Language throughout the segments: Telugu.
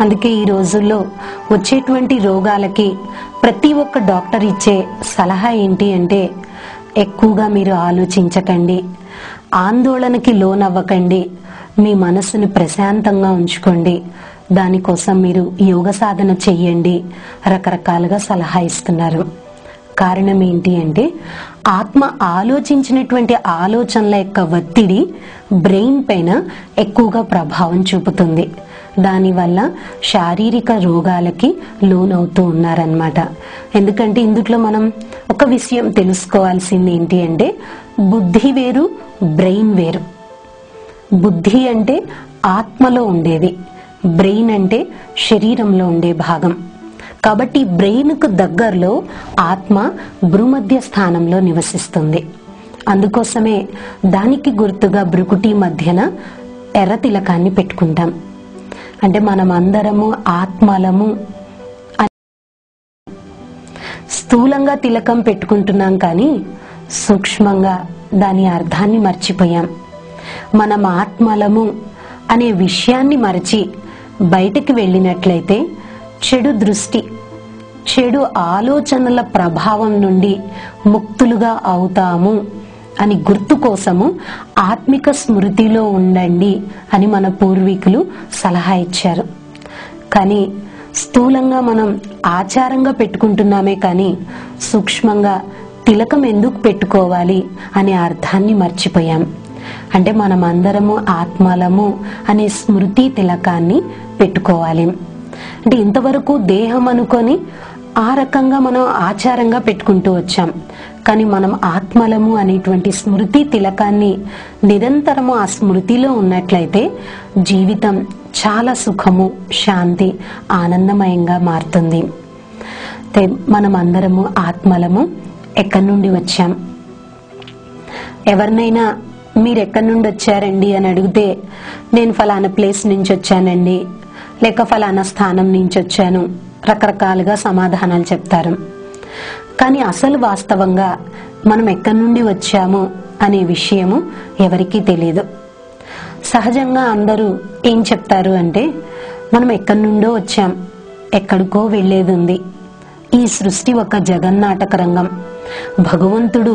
అందుకే ఈ రోజుల్లో వచ్చేటువంటి రోగాలకి ప్రతి ఒక్క డాక్టర్ ఇచ్చే సలహా ఏంటి అంటే, ఎక్కువగా మీరు ఆలోచించకండి, ఆందోళనకి లోనవ్వకండి, మీ మనసుని ప్రశాంతంగా ఉంచుకోండి, దానికోసం మీరు యోగ సాధన చెయ్యండి, రకరకాలుగా సలహా ఇస్తున్నారు. కారణం ఏంటి అంటే, ఆత్మ ఆలోచించినటువంటి ఆలోచనల యొక్క ఒత్తిడి బ్రెయిన్ పైన ఎక్కువగా ప్రభావం చూపుతుంది. దానివల్ల శారీరక రోగాలకి లోనవుతూ ఉన్నారనమాట. ఎందుకంటే ఇందులో మనం ఒక విషయం తెలుసుకోవాల్సింది ఏంటి అంటే, బుద్ధి వేరు, బ్రెయిన్ వేరు. బుద్ధి అంటే ఆత్మలో ఉండేది, బ్రెయిన్ అంటే శరీరంలో ఉండే భాగం. కాబట్టి బ్రెయిన్కు దగ్గరలో ఆత్మ భ్రూమధ్య స్థానంలో నివసిస్తుంది. అందుకోసమే దానికి గుర్తుగా భ్రుకుటి మధ్యన ఎర్ర తిలకాన్ని పెట్టుకుంటాం. అంటే మనం అందరము ఆత్మలము. స్థూలంగా తిలకం పెట్టుకుంటున్నాం, కానీ సూక్ష్మంగా దాని అర్థాన్ని మర్చిపోయాం. మనం ఆత్మలము అనే విషయాన్ని మరచి బయటికి వెళ్ళినట్లయితే చెడు దృష్టి, చెడు ఆలోచనల ప్రభావం నుండి ముక్తులుగా అవుతాము అని గుర్తు కోసము ఆత్మిక స్మృతిలో ఉండండి అని మన పూర్వీకులు సలహా ఇచ్చారు. కానీ స్థూలంగా మనం ఆచారంగా పెట్టుకుంటున్నామే, కానీ సూక్ష్మంగా తిలకం ఎందుకు పెట్టుకోవాలి అనే అర్థాన్ని మర్చిపోయాం. అంటే మనం అందరము ఆత్మలము అనే స్మృతి తిలకాన్ని పెట్టుకోవాలి. అంటే ఇంతవరకు దేహం అనుకొని ఆ రకంగా మనం ఆచారంగా పెట్టుకుంటూ వచ్చాం. కానీ మనం ఆత్మలము అనేటువంటి స్మృతి తిలకాన్ని నిరంతరము ఆ స్మృతిలో ఉన్నట్లయితే జీవితం చాలా సుఖము, శాంతి, ఆనందమయంగా మారుతుంది. మనం అందరము ఆత్మలము. ఎక్కడి నుండి వచ్చాం? ఎవరినైనా మీరు ఎక్కడి నుండి వచ్చారండి అని అడిగితే, నేను ఫలానా ప్లేస్ నుంచి వచ్చానండి, లేక ఫలానా స్థానం నుంచి వచ్చాను, రకరకాలుగా సమాధానాలు చెప్తారు. కానీ అసలు వాస్తవంగా మనం ఎక్కడి నుండి వచ్చాము అనే విషయము ఎవరికీ తెలియదు. సహజంగా అందరూ ఏం చెప్తారు అంటే, మనం ఎక్కడి నుండో వచ్చాం, ఎక్కడికో వెళ్లేది ఉంది, ఈ సృష్టి ఒక జగన్నాటక రంగం, భగవంతుడు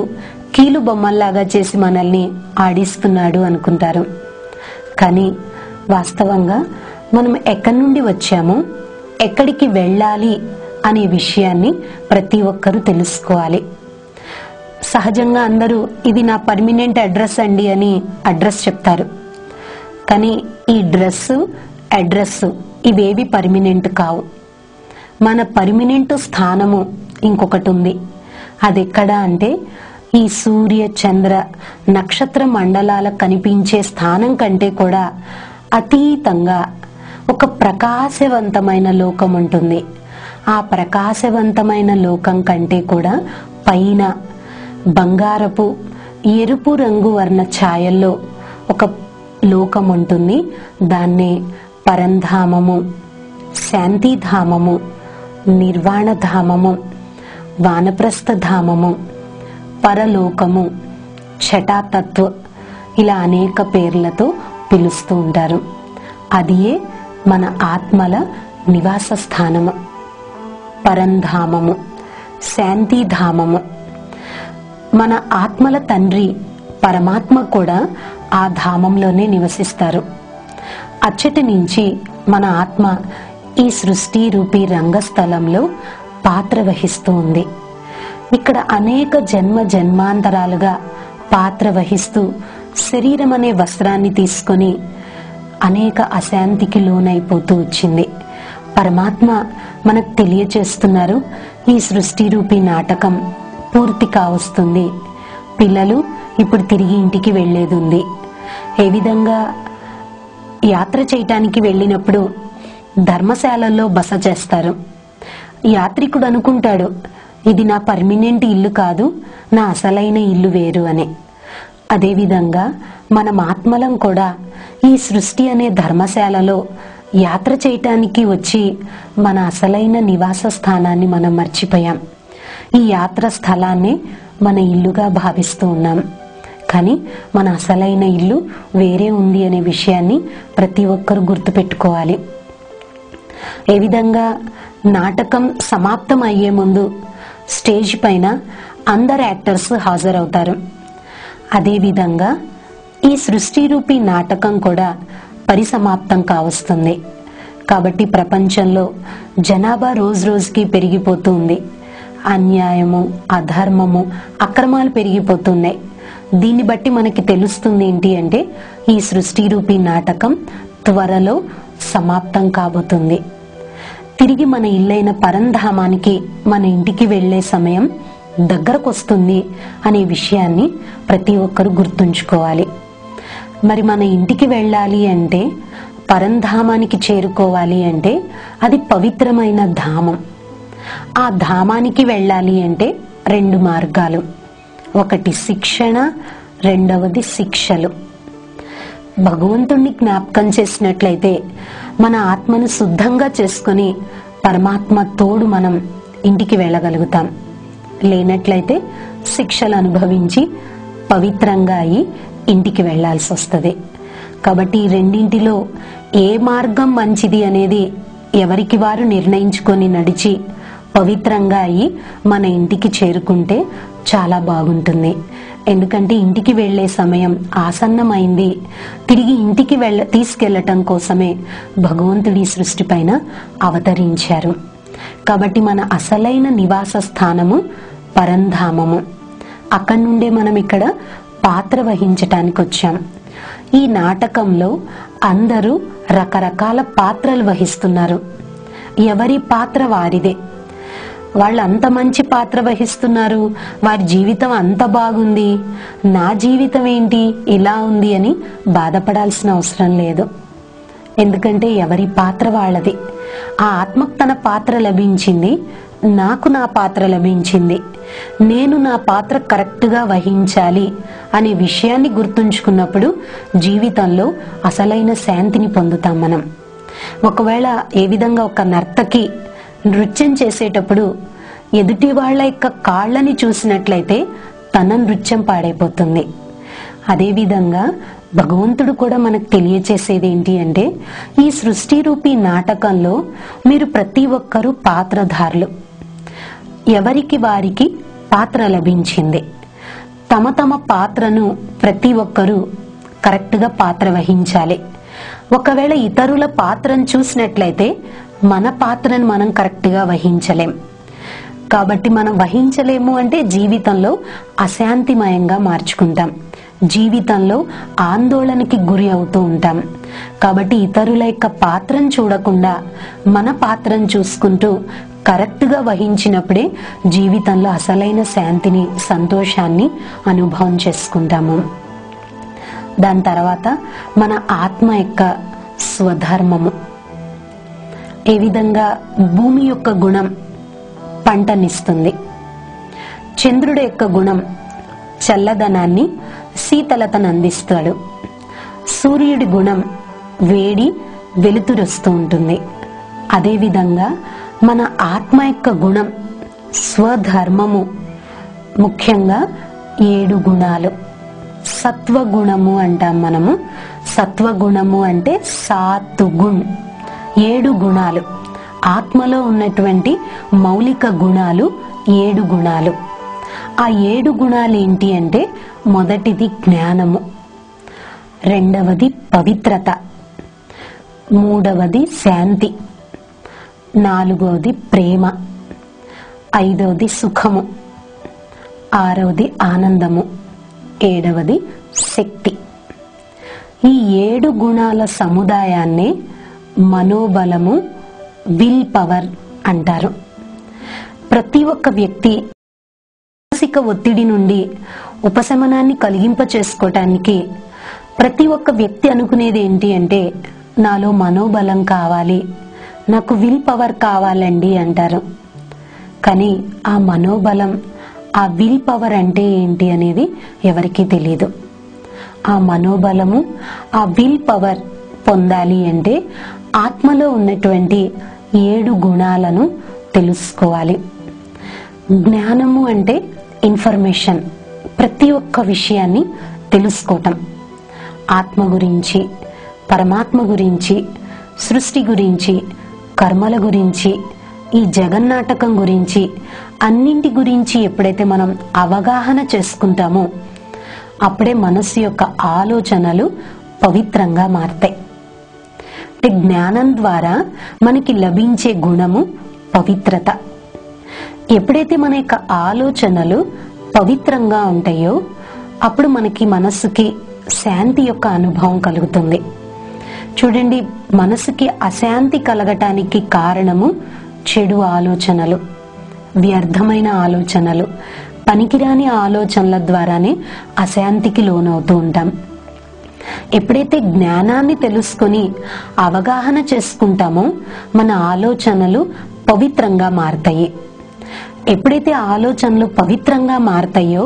కీలు బొమ్మల్లాగా చేసి మనల్ని ఆడిస్తున్నాడు అనుకుంటారు. కానీ వాస్తవంగా మనం ఎక్కడి నుండి వచ్చామో, ఎక్కడికి వెళ్ళాలి అనే విషయాన్ని ప్రతి ఒక్కరూ తెలుసుకోవాలి. సహజంగా అందరూ ఇది నా పర్మనెంట్ అడ్రస్ అండి అని అడ్రస్ చెప్తారు. కానీ ఈ డ్రెస్సు, అడ్రస్ ఇవేవి పర్మనెంట్ కావు. మన పర్మనెంట్ స్థానము ఇంకొకటి ఉంది. అది ఎక్కడ అంటే, ఈ సూర్య చంద్ర నక్షత్ర మండలాల కనిపించే స్థానం కంటే కూడా అతీతంగా ఒక ప్రకాశవంతమైన లోకం ఉంటుంది. ఆ ప్రకాశవంతమైన లోకం కంటే కూడా పైన బంగారపు, ఎరుపు రంగు వర్ణ ఛాయల్లో ఒక లోకం ఉంటుంది. దాన్నే పరంధామము, శాంతిధామము, నిర్వాణధామము, వానప్రస్థధామము, పరలోకము, ఛటాతత్వ, ఇలా అనేక పేర్లతో పిలుస్తూ ఉంటారు. అదియే మన ఆత్మల నివాస స్థానము, పరంధామము, శాంతిధామము. మన ఆత్మల తండ్రి పరమాత్మ కూడా ఆ ధామంలోనే నివసిస్తారు. అచ్చటి నుంచి మన ఆత్మ ఈ సృష్టి రూపీ రంగస్థలంలో పాత్ర వహిస్తూ ఉంది. ఇక్కడ అనేక జన్మ జన్మాంతరాలుగా పాత్ర వహిస్తూ శరీరం అనే వస్త్రాన్ని తీసుకొని అనేక అశాంతికి లోనైపోతూ వచ్చింది. పరమాత్మ మనకు తెలియచేస్తున్నారు, ఈ సృష్టి రూపీ నాటకం పూర్తి కావస్తుంది, పిల్లలు ఇప్పుడు తిరిగి ఇంటికి వెళ్లేది ఉంది. ఏ విధంగా యాత్ర చేయటానికి వెళ్ళినప్పుడు ధర్మశాలల్లో బస చేస్తారు. యాత్రికుడు అనుకుంటాడు, ఇది నా పర్మనెంట్ ఇల్లు కాదు, నా అసలైన ఇల్లు వేరు అని. అదేవిధంగా మనం ఆత్మలం కూడా ఈ సృష్టి అనే ధర్మశాలలో యాత్ర చేయటానికి వచ్చి మన అసలైన నివాస స్థానాన్ని మనం మర్చిపోయాం. ఈ యాత్ర స్థలాన్ని మన ఇల్లుగా భావిస్తూ ఉన్నాం. కానీ మన అసలైన ఇల్లు వేరే ఉంది అనే విషయాన్ని ప్రతి ఒక్కరూ గుర్తుపెట్టుకోవాలి. ఏ విధంగా నాటకం సమాప్తం అయ్యే ముందు స్టేజ్ పైన అందరు యాక్టర్స్ హాజరవుతారు, అదేవిధంగా ఈ సృష్టి రూపీ నాటకం కూడా పరిసమాప్తం కావస్తుంది. కాబట్టి ప్రపంచంలో జనాభా రోజు రోజుకి పెరిగిపోతుంది. అన్యాయము, అధర్మము, అక్రమాలు పెరిగిపోతున్నాయి. దీన్ని బట్టి మనకి తెలుస్తుంది ఏంటి అంటే ఈ సృష్టి రూపీ నాటకం త్వరలో సమాప్తం కాబోతుంది. తిరిగి మన ఇల్లైన పరంధామానికి, మన ఇంటికి వెళ్లే సమయం దగ్గరకు వస్తుంది అనే విషయాన్ని ప్రతి ఒక్కరూ గుర్తుంచుకోవాలి. మరి మన ఇంటికి వెళ్ళాలి అంటే, పరంధామానికి చేరుకోవాలి అంటే అది పవిత్రమైన ధామం. ఆ ధామానికి వెళ్ళాలి అంటే 2 మార్గాలు. ఒకటి శిక్షణ, రెండవది శిక్షలు. భగవంతుణ్ణి జ్ఞాపకం చేసినట్లయితే మన ఆత్మను శుద్ధంగా చేసుకుని పరమాత్మ తోడు మనం ఇంటికి వెళ్ళగలుగుతాం. లేనట్లయితే శిక్షలు అనుభవించి పవిత్రంగా అయి ఇంటికి వెళ్లాల్సి వస్తుంది. కాబట్టి ఈ రెండింటిలో ఏ మార్గం మంచిది అనేది ఎవరికి వారు నిర్ణయించుకొని నడిచి పవిత్రంగా అయి మన ఇంటికి చేరుకుంటే చాలా బాగుంటుంది. ఎందుకంటే ఇంటికి వెళ్లే సమయం ఆసన్నమైంది. తిరిగి ఇంటికి తీసుకెళ్లటం కోసమే భగవంతుడి సృష్టి పైన అవతరించారు. కాబట్టి మన అసలైన నివాస స్థానము పరంధామము. అక్కడి నుండే మనం ఇక్కడ పాత్ర వహించటానికి వచ్చాం. ఈ నాటకంలో అందరూ రకరకాల పాత్రలు వహిస్తున్నారు. ఎవరి పాత్ర వారిదే. వాళ్ళు అంత మంచి పాత్ర వహిస్తున్నారు, వారి జీవితం అంత బాగుంది, నా జీవితం ఏంటి ఇలా ఉంది అని బాధపడాల్సిన అవసరం లేదు. ఎందుకంటే ఎవరి పాత్ర వాళ్ళది. ఆ ఆత్మకు తన పాత్ర లభించింది, నాకు నా పాత్ర లభించింది. నేను నా పాత్ర కరెక్ట్ గా వహించాలి అనే విషయాన్ని గుర్తుంచుకున్నప్పుడు జీవితంలో అసలైన శాంతిని పొందుతాం మనం. ఒకవేళ ఏ విధంగా ఒక నర్తకి నృత్యం చేసేటప్పుడు ఎదుటి వాళ్ళ యొక్క కాళ్ళని చూసినట్లయితే తన నృత్యం పాడైపోతుంది. అదేవిధంగా భగవంతుడు కూడా మనకు తెలియచేసేది ఏంటి అంటే ఈ సృష్టి రూపీ నాటకంలో మీరు ప్రతి ఒక్కరూ పాత్రధారులు. ఎవరికి వారికి పాత్ర లభించింది. తమ తమ పాత్రను ప్రతి ఒక్కరూ కరెక్ట్ గా పాత్ర వహించాలి. ఒకవేళ ఇతరుల పాత్రను చూసినట్లయితే మన పాత్రను మనం కరెక్ట్ గా వహించలేం. కాబట్టి మనం వహించలేము అంటే జీవితంలో అశాంతిమయంగా మార్చుకుంటాం, జీవితంలో ఆందోళనకి గురి అవుతూ ఉంటాం. కాబట్టి ఇతరుల యొక్క పాత్రను చూడకుండా మన పాత్రను చూసుకుంటూ కరెక్ట్ గా వహించినప్పుడే జీవితంలో అసలైన శాంతిని, సంతోషాన్ని అనుభవం చేసుకుంటాము. దాని తర్వాత మన ఆత్మ యొక్క స్వధర్మము. ఏ విధంగా భూమి యొక్క గుణం పంటనిస్తుంది, చంద్రుడి యొక్క గుణం చల్లదనాన్ని, శీతలతను అందిస్తాడు, సూర్యుడి గుణం వేడి, వెలుతురుస్తూ ఉంటుంది. అదేవిధంగా మన ఆత్మ యొక్క గుణం స్వధర్మము, ముఖ్యంగా 7 గుణాలు. సత్వగుణము అంటాం మనము. సత్వగుణము అంటే 7 గుణ్, 7 గుణాలు. ఆత్మలో ఉన్నటువంటి మౌలిక గుణాలు 7 గుణాలు. ఆ 7 గుణాలు ఏంటి అంటే మొదటిది జ్ఞానము, రెండవది పవిత్రత, మూడవది శాంతి, నాలుగవది ప్రేమ, ఐదవది సుఖము, ఆరవది ఆనందము, ఏడవది శక్తి. ఈ 7 గుణాల సముదాయాన్నే మనోబలము, విల్ పవర్ అంటారు. ప్రతి ఒక్క వ్యక్తి మానసిక ఒత్తిడి నుండి ఉపశమనాన్ని కలిగింప చేసుకోవటానికి ప్రతి ఒక్క వ్యక్తి అనుకునేది ఏంటి అంటే నాలో మనోబలం కావాలి, నాకు విల్ పవర్ కావాలండి అంటారు. కానీ ఆ మనోబలం, ఆ విల్ పవర్ అంటే ఏంటి అనేది ఎవరికీ తెలియదు. ఆ మనోబలము, ఆ విల్ పవర్ పొందాలి అంటే ఆత్మలో ఉన్నటువంటి 7 గుణాలను తెలుసుకోవాలి. జ్ఞానము అంటే ఇన్ఫర్మేషన్, ప్రతి ఒక్క విషయాన్ని తెలుసుకోవటం. ఆత్మ గురించి, పరమాత్మ గురించి, సృష్టి గురించి కర్మల గురించి, ఈ జగన్నాటకం గురించి, అన్నింటి గురించి ఎప్పుడైతే మనం అవగాహన చేసుకుంటామో అప్పుడే మనస్సు యొక్క ఆలోచనలు పవిత్రంగా మారతాయి. జ్ఞానం ద్వారా మనకి లభించే గుణము పవిత్రత. ఎప్పుడైతే మన యొక్క ఆలోచనలు పవిత్రంగా ఉంటాయో అప్పుడు మనకి మనస్సుకి శాంతి యొక్క అనుభవం కలుగుతుంది. చూడండి, మనసుకి అశాంతి కలగటానికి కారణము చెడు ఆలోచనలు, వ్యర్థమైన ఆలోచనలు, పనికిరాని ఆలోచనల ద్వారానే అశాంతికి లోనవుతూ ఉంటాం. ఎప్పుడైతే జ్ఞానాన్ని తెలుసుకొని అవగాహన చేసుకుంటామో మన ఆలోచనలు పవిత్రంగా మారతాయి. ఎప్పుడైతే ఆలోచనలు పవిత్రంగా మారతాయో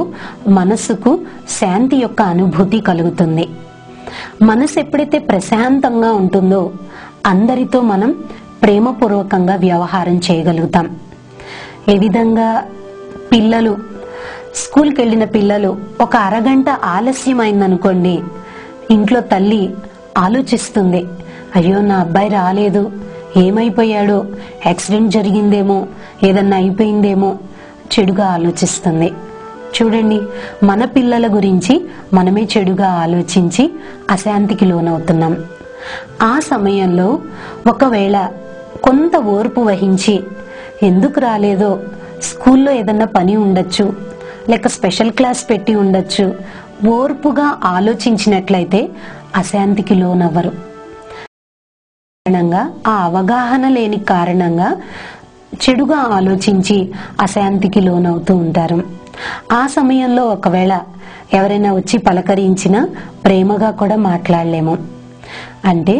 మనసుకు శాంతి యొక్క అనుభూతి కలుగుతుంది. మనసు ఎప్పుడైతే ప్రశాంతంగా ఉంటుందో అందరితో మనం ప్రేమపూర్వకంగా వ్యవహారం చేయగలుగుతాం. ఏ విధంగా పిల్లలు, స్కూల్కి వెళ్ళిన పిల్లలు ఒక అరగంట ఆలస్యమైందనుకోండి, ఇంట్లో తల్లి ఆలోచిస్తుంది, అయ్యో నా అబ్బాయి రాలేదు, ఏమైపోయాడో, యాక్సిడెంట్ జరిగిందేమో, ఏదన్నా అయిపోయిందేమో, చెడుగా ఆలోచిస్తుంది. చూడండి, మన పిల్లల గురించి మనమే చెడుగా ఆలోచించి అశాంతికి లోనవుతున్నాం. ఆ సమయంలో ఒకవేళ కొంత ఓర్పు వహించి, ఎందుకు రాలేదో, స్కూల్లో ఏదన్నా పని ఉండొచ్చు, లేక స్పెషల్ క్లాస్ పెట్టి ఉండొచ్చు, ఓర్పుగా ఆలోచించినట్లయితే అశాంతికి లోనవ్వరు. ఆ అవగాహన లేని కారణంగా చెడుగా ఆలోచించి అశాంతికి లోనవుతూ ఉంటారు. ఆ సమయంలో ఒకవేళ ఎవరైనా వచ్చి పలకరించినా ప్రేమగా కూడా మాట్లాడలేము. అంటే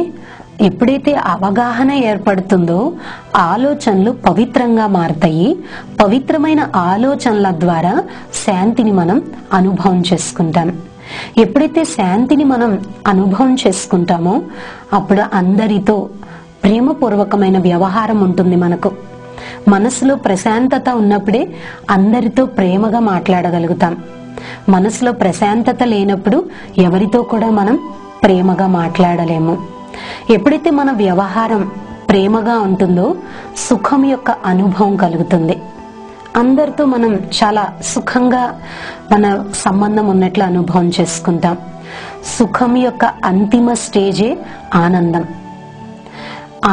ఎప్పుడైతే అవగాహన ఏర్పడుతుందో ఆలోచనలు పవిత్రంగా మారతాయి. పవిత్రమైన ఆలోచనల ద్వారా శాంతిని మనం అనుభవం చేసుకుంటాం. ఎప్పుడైతే శాంతిని మనం అనుభవం చేసుకుంటామో అప్పుడు అందరితో ప్రేమపూర్వకమైన వ్యవహారం ఉంటుంది. మనకు మనసులో ప్రశాంతత ఉన్నప్పుడే అందరితో ప్రేమగా మాట్లాడగలుగుతాం. మనసులో ప్రశాంతత లేనప్పుడు ఎవరితో కూడా మనం ప్రేమగా మాట్లాడలేము. ఎప్పుడైతే మన వ్యవహారం ప్రేమగా ఉంటుందో సుఖం యొక్క అనుభవం కలుగుతుంది. అందరితో మనం చాలా సుఖంగా మన సంబంధం ఉన్నట్లు అనుభవం చేసుకుంటాం. సుఖం యొక్క అంతిమ స్టేజే ఆనందం.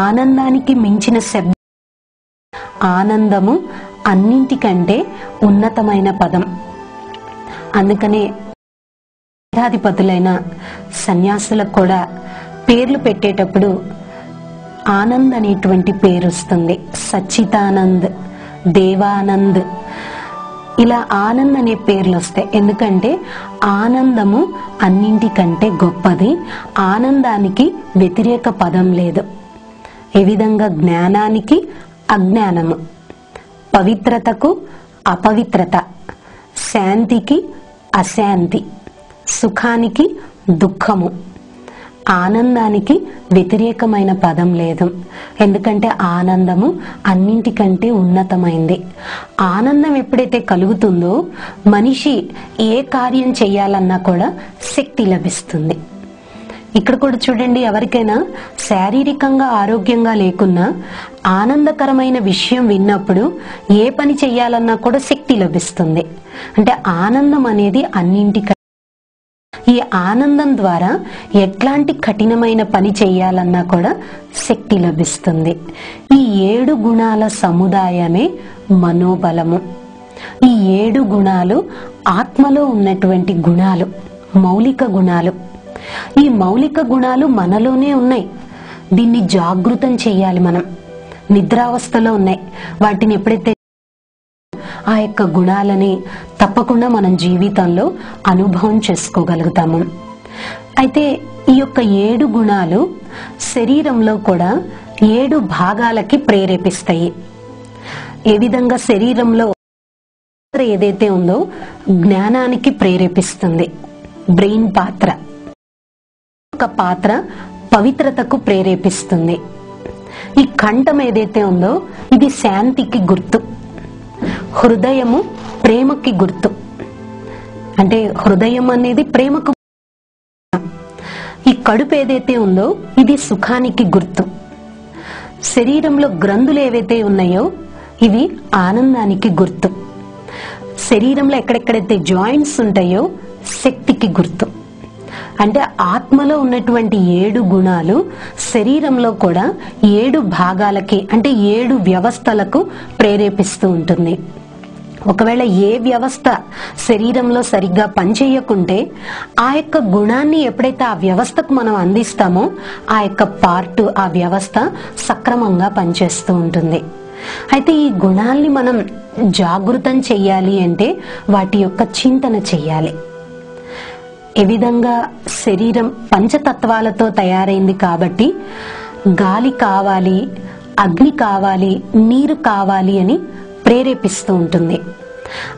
ఆనందానికి మించిన శబ్దం. ఆనందము అన్నింటికంటే ఉన్నతమైన పదం. అందుకనే పీఠాధిపతులైన సన్యాసులకు కూడా పేర్లు పెట్టేటప్పుడు ఆనంద్ అనేటువంటి పేరు వస్తుంది. సచ్చితానంద్, దేవానంద్, ఇలా ఆనంద్ అనే పేర్లు వస్తాయి. ఎందుకంటే ఆనందము అన్నింటికంటే గొప్పది. ఆనందానికి వ్యతిరేక పదం లేదు. ఏ విధంగా జ్ఞానానికి అజ్ఞానము, పవిత్రతకు అపవిత్రత, శాంతికి అశాంతి, సుఖానికి దుఃఖము, ఆనందానికి వ్యతిరేకమైన పదం లేదు. ఎందుకంటే ఆనందము అన్నింటికంటే ఉన్నతమైంది. ఆనందం ఎప్పుడైతే కలుగుతుందో మనిషి ఏ కార్యం చేయాలన్నా కూడా శక్తి లభిస్తుంది. ఇక్కడ కూడా చూడండి, ఎవరికైనా శారీరకంగా ఆరోగ్యంగా లేకున్నా ఆనందకరమైన విషయం విన్నప్పుడు ఏ పని చేయాలన్నా కూడా శక్తి లభిస్తుంది. అంటే ఆనందం అనేది అన్నింటికంటే, ఈ ఆనందం ద్వారా ఎట్లాంటి కఠినమైన పని చేయాలన్నా కూడా శక్తి లభిస్తుంది. ఈ 7 గుణాల సముదాయమే మనోబలము. ఈ 7 గుణాలు ఆత్మలో ఉన్నటువంటి గుణాలు, మౌలిక గుణాలు. ఈ మౌలిక గుణాలు మనలోనే ఉన్నాయి. దీన్ని జాగృతం చేయాలి. మనం నిద్రావస్థలో ఉన్నాయి. వాటిని ఎప్పుడైతే ఆ యొక్క గుణాలని తప్పకుండా మనం జీవితంలో అనుభవం చేసుకోగలుగుతాము. అయితే ఈ యొక్క 7 గుణాలు శరీరంలో కూడా 7 భాగాలకి ప్రేరేపిస్తాయి. ఏ విధంగా శరీరంలో ఏదైతే ఉందో జ్ఞానానికి ప్రేరేపిస్తుంది. బ్రెయిన్ పాత్ర, ఒక పాత్ర పవిత్రతకు ప్రేరేపిస్తుంది. ఈ కంఠం ఏదైతే ఉందో ఇది శాంతికి గుర్తు. హృదయము ప్రేమకి గుర్తు. అంటే హృదయం అనేది ప్రేమకు. ఈ కడుపు ఏదైతే ఉందో ఇది సుఖానికి గుర్తు. శరీరంలో గ్రంథులు ఏవైతే ఉన్నాయో ఇవి ఆనందానికి గుర్తు. శరీరంలో ఎక్కడెక్కడైతే జాయింట్స్ ఉంటాయో శక్తికి గుర్తు. అంటే ఆత్మలో ఉన్నటువంటి 7 గుణాలు శరీరంలో కూడా 7 భాగాలకి అంటే 7 వ్యవస్థలకు ప్రేరేపిస్తూ ఉంటుంది. ఒకవేళ ఏ వ్యవస్థ శరీరంలో సరిగ్గా పనిచేయకుంటే ఆ యొక్క గుణాన్ని ఎప్పుడైతే ఆ వ్యవస్థకు మనం అందిస్తామో ఆ యొక్క పార్ట్ ఆ వ్యవస్థ సక్రమంగా పనిచేస్తూ ఉంటుంది. అయితే ఈ గుణాల్ని మనం జాగృతం చెయ్యాలి అంటే వాటి యొక్క చింతన చెయ్యాలి. ఏ విధంగా శరీరం పంచతత్వాలతో తయారైంది కాబట్టి గాలి కావాలి, అగ్ని కావాలి, నీరు కావాలి అని ప్రేరేపిస్తూ ఉంటుంది.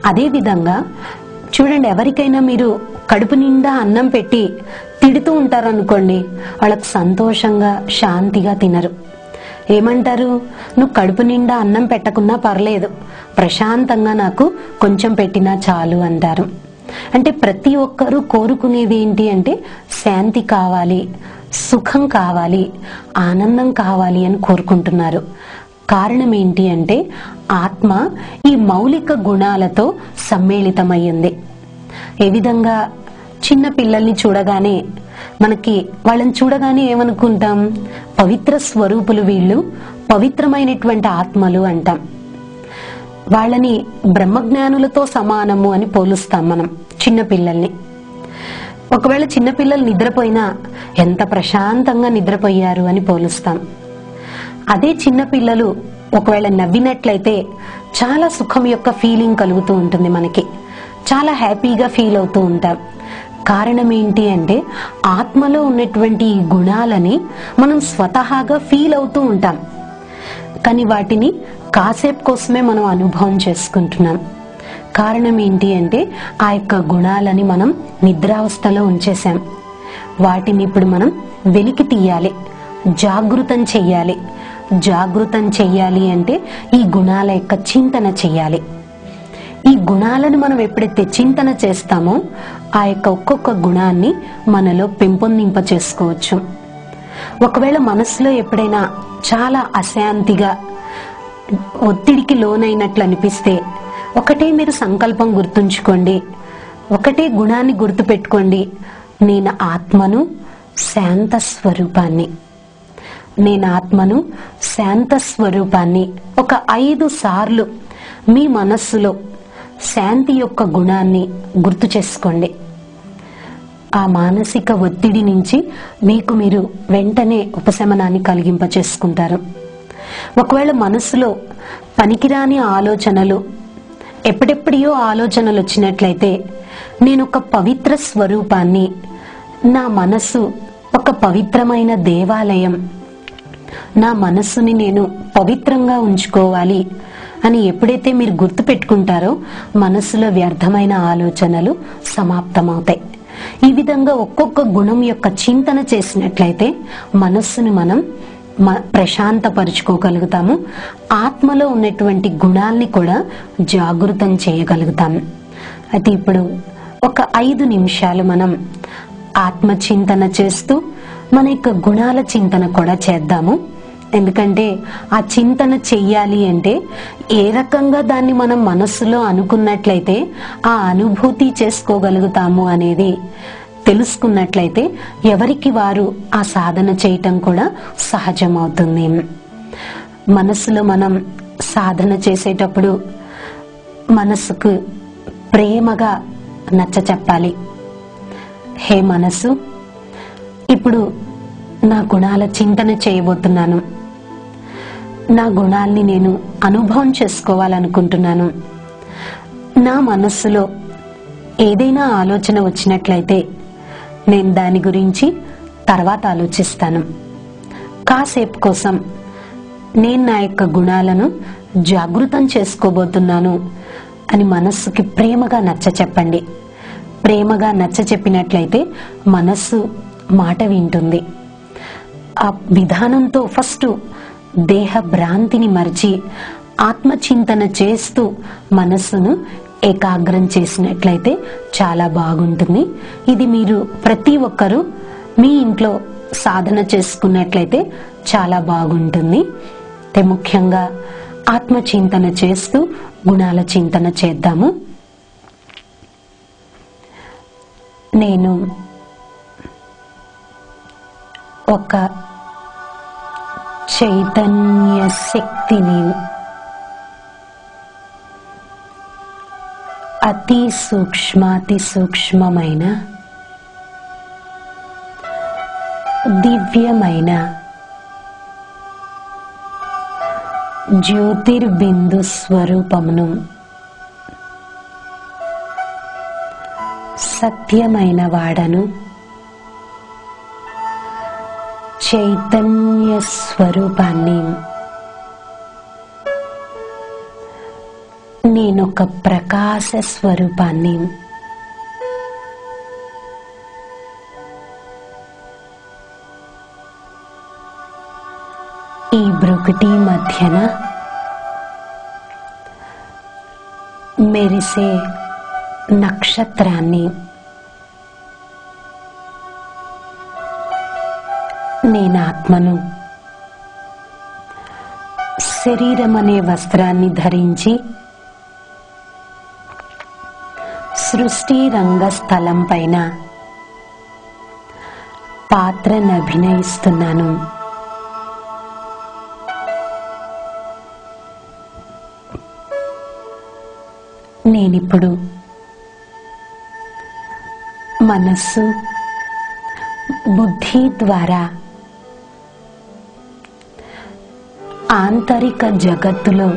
అదే విధంగా చూడండి, ఎవరికైనా మీరు కడుపు నిండా అన్నం పెట్టి తిడుతూ ఉంటారనుకోండి, వాళ్ళకు సంతోషంగా శాంతిగా తినరు. ఏమంటారు, నువ్వు కడుపు నిండా అన్నం పెట్టకున్నా పర్లేదు, ప్రశాంతంగా నాకు కొంచెం పెట్టినా చాలు అంటారు. అంటే ప్రతి ఒక్కరూ కోరుకునేది ఏంటి అంటే శాంతి కావాలి, సుఖం కావాలి, ఆనందం కావాలి అని కోరుకుంటున్నారు. కారణం ఏంటి అంటే ఆత్మ ఈ మౌలిక గుణాలతో సమ్మేళితమయ్యింది. ఏ విధంగా చిన్న పిల్లల్ని చూడగానే వాళ్ళని చూడగానే ఏమనుకుంటాం, పవిత్ర స్వరూపులు వీళ్ళు, పవిత్రమైనటువంటి ఆత్మలు అంటాం. వాళ్ళని బ్రహ్మజ్ఞానులతో సమానము అని పోలుస్తాం మనం చిన్న పిల్లల్ని. ఒకవేళ చిన్నపిల్లలు నిద్రపోయినా ఎంత ప్రశాంతంగా నిద్రపోయారు అని పోలుస్తాం. అదే చిన్నపిల్లలు ఒకవేళ నవ్వినట్లయితే చాలా సుఖం యొక్క ఫీలింగ్ కలుగుతూ ఉంటుంది, మనకి చాలా హ్యాపీగా ఫీల్ అవుతూ ఉంటాం. కారణం ఏంటి అంటే ఆత్మలో ఉన్నటువంటి ఈ గుణాలని మనం స్వతహాగా ఫీల్ అవుతూ ఉంటాం, కానీ వాటిని కాసేపు కోసమే మనం అనుభవం చేసుకుంటున్నాం. కారణం ఏంటి అంటే ఆ యొక్క గుణాలని మనం నిద్రావస్థలో ఉంచేశాం. వాటిని ఇప్పుడు మనం వెలికి తీయాలి, జాగృతం చెయ్యాలి. జాగృతం చెయ్యాలి అంటే ఈ గుణాల యొక్క చింతన చెయ్యాలి. ఈ గుణాలను మనం ఎప్పుడైతే చింతన చేస్తామో ఆ యొక్క ఒక్కొక్క గుణాన్ని మనలో పెంపొందింప చేసుకోవచ్చు. ఒకవేళ మనసులో ఎప్పుడైనా చాలా అశాంతిగా ఒత్తిడికి లోనైనట్లు అనిపిస్తే ఒకటే మీరు సంకల్పం గుర్తుంచుకోండి, ఒకటే గుణాన్ని గుర్తు పెట్టుకోండి, నేను ఆత్మను, శాంత స్వరూపాన్ని. నేను ఆత్మను, శాంత స్వరూపాన్ని ఒక 5 సార్లు మీ మనస్సులో శాంతి యొక్క గుణాన్ని గుర్తు చేసుకోండి. ఆ మానసిక ఒత్తిడి నుంచి మీకు మీరు వెంటనే ఉపశమనాన్ని కలిగింప చేసుకుంటారు. ఒకవేళ మనస్సులో పనికిరాని ఆలోచనలు, ఎప్పుడెప్పుడో ఆలోచనలు వచ్చినట్లయితే నేను ఒక పవిత్ర స్వరూపాన్ని, నా మనస్సు ఒక పవిత్రమైన దేవాలయం, నా మనస్సుని నేను పవిత్రంగా ఉంచుకోవాలి అని ఎప్పుడైతే మీరు గుర్తు పెట్టుకుంటారో మనస్సులో వ్యర్థమైన ఆలోచనలు సమాప్తమవుతాయి. ఈ విధంగా ఒక్కొక్క గుణం యొక్క చింతన చేసినట్లయితే మనస్సుని మనం ప్రశాంతపరుచుకోగలుగుతాము. ఆత్మలో ఉన్నటువంటి గుణాల్ని కూడా జాగృతం చేయగలుగుతాము. అయితే ఇప్పుడు ఒక 5 నిమిషాలు మనం ఆత్మ చింతన చేస్తూ మన యొక్క గుణాల చింతన కూడా చేద్దాము. ఎందుకంటే ఆ చింతన చెయ్యాలి అంటే ఏ రకంగా దాన్ని మనం మనస్సులో అనుకున్నట్లయితే ఆ అనుభూతి చేసుకోగలుగుతాము అనేది తెలుసుకున్నట్లయితే ఎవరికి వారు ఆ సాధన చేయటం కూడా సహజమవుతుంది. మనస్సులో మనం సాధన చేసేటప్పుడు మనస్సుకు ప్రేమగా నచ్చ చెప్పాలి. హే మనస్సు, ఇప్పుడు నా గుణాల చింతన చేయబోతున్నాను, నా గుణాల్ని నేను అనుభవం చేసుకోవాలనుకుంటున్నాను. నా మనస్సులో ఏదైనా ఆలోచన వచ్చినట్లయితే నేను దాని గురించి తర్వాత ఆలోచిస్తాను. కాసేపు కోసం నేను నా యొక్క గుణాలను జాగృతం చేసుకోబోతున్నాను అని మనస్సుకి ప్రేమగా నచ్చ చెప్పండి. ప్రేమగా నచ్చ చెప్పినట్లయితే మనస్సు మాట వింటుంది. ఆ విధానంతో ఫస్ట్ దేహ భ్రాంతిని మరిచి ఆత్మచింతన చేస్తూ మనస్సును ఏకాగ్రం చేసినట్లయితే చాలా బాగుంటుంది. ఇది మీరు ప్రతి ఒక్కరూ మీ ఇంట్లో సాధన చేసుకున్నట్లయితే చాలా బాగుంటుంది. ముఖ్యంగా ఆత్మచింతన చేస్తూ గుణాల చింతన చేద్దాము. నేను ఒక చైతన్య శక్తిని, అతి సూక్ష్మాతి సూక్ష్మమైన దివ్యమైన జ్యోతిర్బిందు స్వరూపమును, సత్యమైన వాడను, చైతన్య స్వరూపాన్ని, నేనొక ప్రకాశ స్వరూపాన్ని, ఈ బ్రుకుటి మధ్యన మెరిసే నక్షత్రాన్ని, నేను ఆత్మను శరీరం అనే వస్త్రాన్ని ధరించి సృష్టి రంగస్థలం పైన పాత్రను అభినయిస్తున్నాను. నేనిప్పుడు మనస్సు బుద్ధి ద్వారా ఆంతరిక జగత్తులో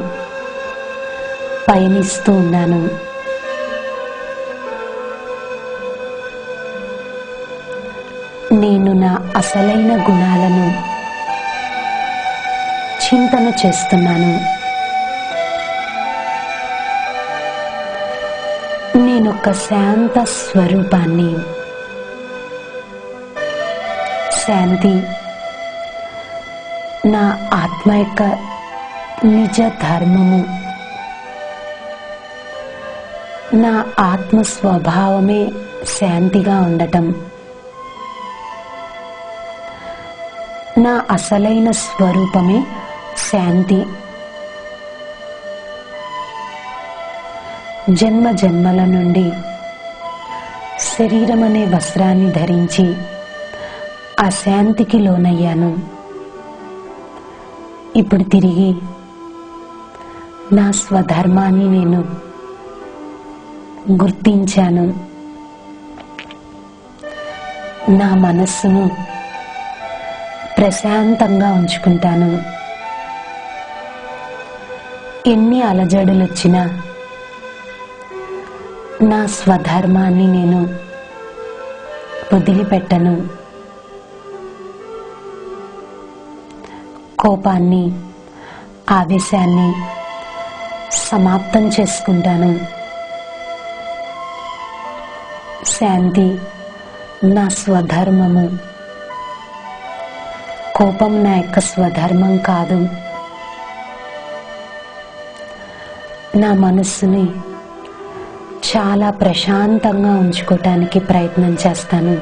పయనిస్తూ ఉన్నాను. నేను నా అసలైన గుణాలను చింతన చేస్తున్నాను. నేనొక శాంత స్వరూపాన్ని. శాంతి నా ఆత్మ యొక్క నిజ ధర్మము. నా ఆత్మ స్వభావమే శాంతిగా ఉండటం. నా అసలైన స్వరూపమే శాంతి. జన్మ జన్మల నుండి శరీరం అనే వస్త్రాన్ని ధరించి అశాంతికి లోనయ్యాను. ఇప్పుడు తిరిగి నా స్వధర్మాన్ని నేను గుర్తించాను. నా మనస్సును ప్రశాంతంగా ఉంచుకుంటాను. ఎన్ని అలజడులు వచ్చినా నా స్వధర్మాన్ని నేను వదిలిపెట్టను. కోపాన్ని, ఆవేశాన్ని సమాప్తం చేసుకుంటాను. శాంతి నా స్వధర్మము. కోపం నా యొక్క స్వధర్మం కాదు. నా మనస్సుని చాలా ప్రశాంతంగా ఉంచుకోవటానికి ప్రయత్నం చేస్తాను.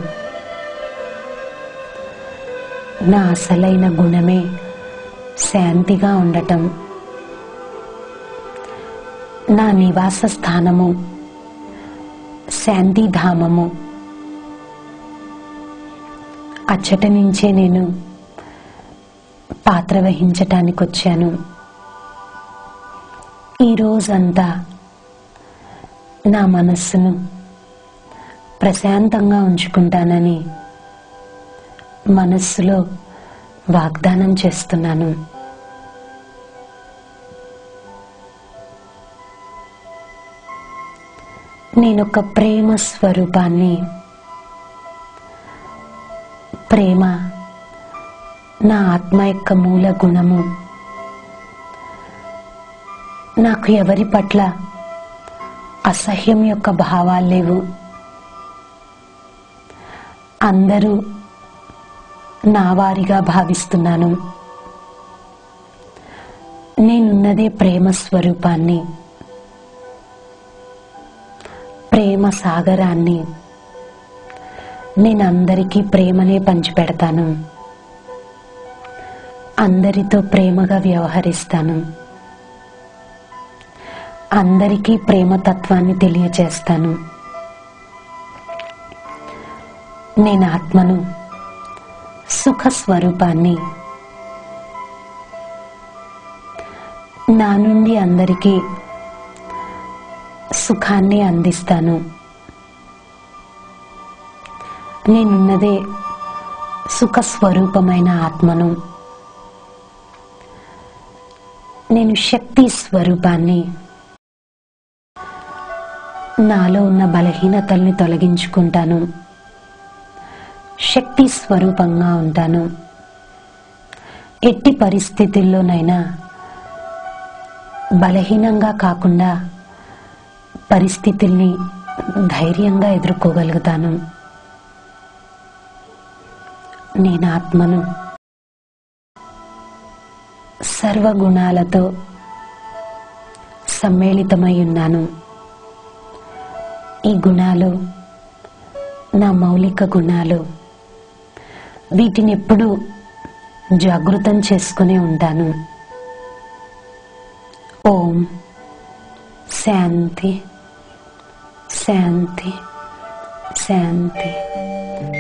నా అసలైన గుణమే శాంతిగా ఉండటం. నా నివాస స్థానము శాంతిధామము. అచ్చట నుంచే నేను పాత్ర వహించటానికి వచ్చాను. ఈ రోజంతా నా మనస్సును ప్రశాంతంగా ఉంచుకుంటానని మనస్సులో వాగ్దానం చేస్తున్నాను. నేనొక ప్రేమ స్వరూపాన్ని. ప్రేమ నా ఆత్మ యొక్క మూల గుణము. నాకు ఎవరి పట్ల అసహ్యం యొక్క భావాలు లేవు. అందరూ నా వారిగా భావిస్తున్నాను. నేనున్నదే ప్రేమ స్వరూపాన్ని, ప్రేమ సాగరాన్ని. నేను అందరికీ ప్రేమనే పంచిపెడతాను. అందరితో ప్రేమగా వ్యవహరిస్తాను. అందరికీ ప్రేమతత్వాన్ని తెలియచేస్తాను. నేను ఆత్మను, సుఖ స్వరూపాన్ని. నా నుండి అందరికీ సుఖాన్ని అందిస్తాను. నేనున్నదే సుఖ స్వరూపమైన ఆత్మను. నేను శక్తి స్వరూపాన్ని. నాలో ఉన్న బలహీనతల్ని తొలగించుకుంటాను. శక్తి స్వరూపంగా ఉంటాను. ఎట్టి పరిస్థితుల్లోనైనా బలహీనంగా కాకుండా పరిస్థితుల్ని ధైర్యంగా ఎదుర్కోగలుగుతాను. నేను ఆత్మను. సర్వగుణాలతో సమ్మేళితమై ఉన్నాను. ఈ గుణాలు నా మౌలిక గుణాలు. వీటిని ఎప్పుడూ జాగృతం చేసుకునే ఉంటాను. ఓం శాంతి శాంతి శాంతి. ఓం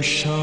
శాంతి.